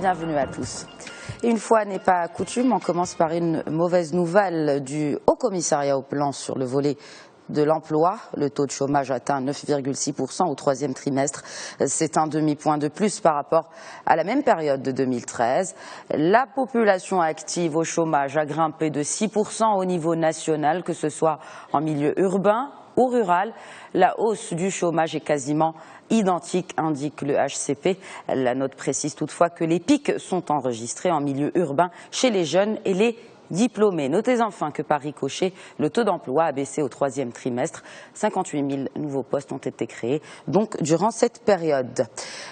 bienvenue à tous. Et une fois n'est pas coutume, on commence par une mauvaise nouvelle du Haut Commissariat au Plan sur le volet de l'emploi. Le taux de chômage atteint 9,6% au troisième trimestre. C'est un demi-point de plus par rapport à la même période de 2013. La population active au chômage a grimpé de 6% au niveau national, que ce soit en milieu urbain ou rural. La hausse du chômage est quasiment identique, indique le HCP. La note précise toutefois que les pics sont enregistrés en milieu urbain chez les jeunes et les diplômés. Notez enfin que par ricochet, le taux d'emploi a baissé au troisième trimestre. 58 000 nouveaux postes ont été créés, donc durant cette période.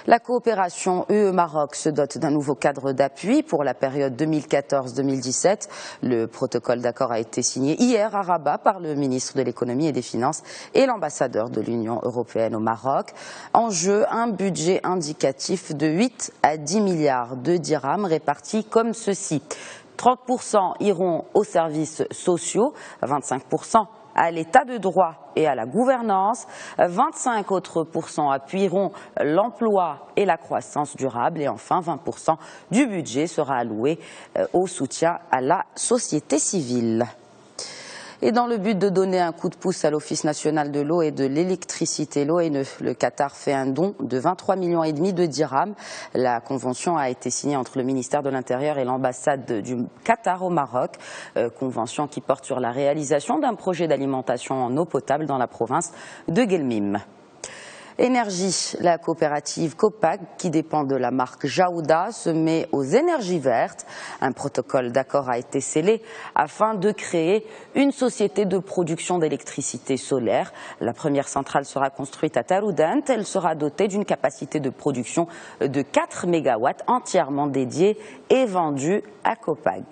La coopération UE-Maroc se dote d'un nouveau cadre d'appui pour la période 2014-2017. Le protocole d'accord a été signé hier à Rabat par le ministre de l'économie et des finances et l'ambassadeur de l'Union européenne au Maroc. En jeu, un budget indicatif de 8 à 10 milliards de dirhams répartis comme ceci. 30% iront aux services sociaux, 25% à l'état de droit et à la gouvernance, 25% autres appuieront l'emploi et la croissance durable et enfin 20% du budget sera alloué au soutien à la société civile. Et dans le but de donner un coup de pouce à l'Office national de l'eau et de l'électricité, l'ONE, le Qatar fait un don de 23,5 millions de dirhams. La convention a été signée entre le ministère de l'Intérieur et l'ambassade du Qatar au Maroc. Convention qui porte sur la réalisation d'un projet d'alimentation en eau potable dans la province de Guelmim. Énergie, la coopérative Copag, qui dépend de la marque Jaouda, se met aux énergies vertes. Un protocole d'accord a été scellé afin de créer une société de production d'électricité solaire. La première centrale sera construite à Taroudant. Elle sera dotée d'une capacité de production de 4 MW entièrement dédiée et vendue à Copag.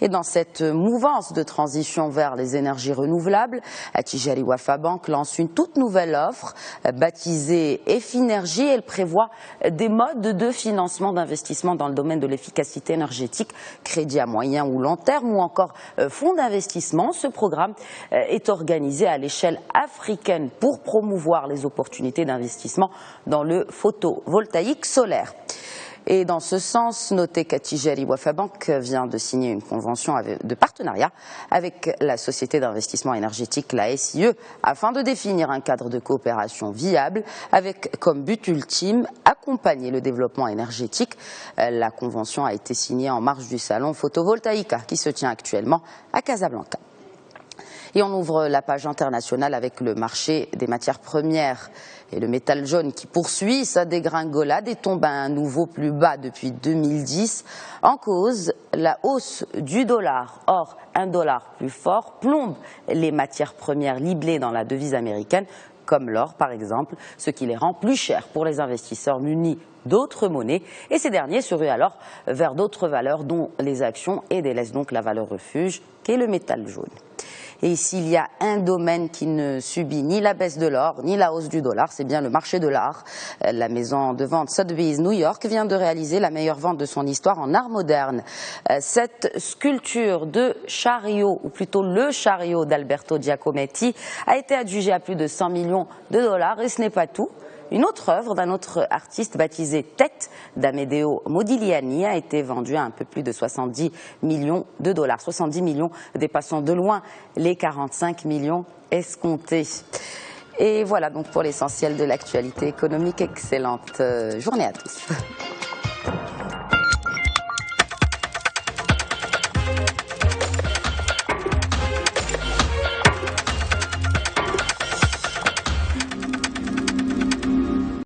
Et dans cette mouvance de transition vers les énergies renouvelables, Attijari Wafa Bank lance une toute nouvelle offre baptisée Effinergie. Elle prévoit des modes de financement d'investissement dans le domaine de l'efficacité énergétique, crédit à moyen ou long terme ou encore fonds d'investissement. Ce programme est organisé à l'échelle africaine pour promouvoir les opportunités d'investissement dans le photovoltaïque solaire. Et dans ce sens, notez qu'Attijari Wafa Bank vient de signer une convention de partenariat avec la société d'investissement énergétique, la SIE, afin de définir un cadre de coopération viable avec comme but ultime accompagner le développement énergétique. La convention a été signée en marge du salon Photovoltaïca qui se tient actuellement à Casablanca. Et on ouvre la page internationale avec le marché des matières premières et le métal jaune qui poursuit sa dégringolade et tombe à un nouveau plus bas depuis 2010. En cause, la hausse du dollar. Or, un dollar plus fort plombe les matières premières liblées dans la devise américaine, comme l'or par exemple, ce qui les rend plus chers pour les investisseurs munis d'autres monnaies, et ces derniers se ruent alors vers d'autres valeurs dont les actions et délaissent donc la valeur refuge qu'est le métal jaune. Et s'il y a un domaine qui ne subit ni la baisse de l'or, ni la hausse du dollar, c'est bien le marché de l'art. La maison de vente Sotheby's New York vient de réaliser la meilleure vente de son histoire en art moderne. Cette sculpture de chariot, ou plutôt le chariot d'Alberto Giacometti, a été adjugée à plus de 100 millions de dollars et ce n'est pas tout. Une autre œuvre d'un autre artiste baptisé Tête d'Amedeo Modigliani a été vendue à un peu plus de 70 millions de dollars. 70 millions dépassant de loin les 45 millions escomptés. Et voilà donc pour l'essentiel de l'actualité économique. Excellente journée à tous.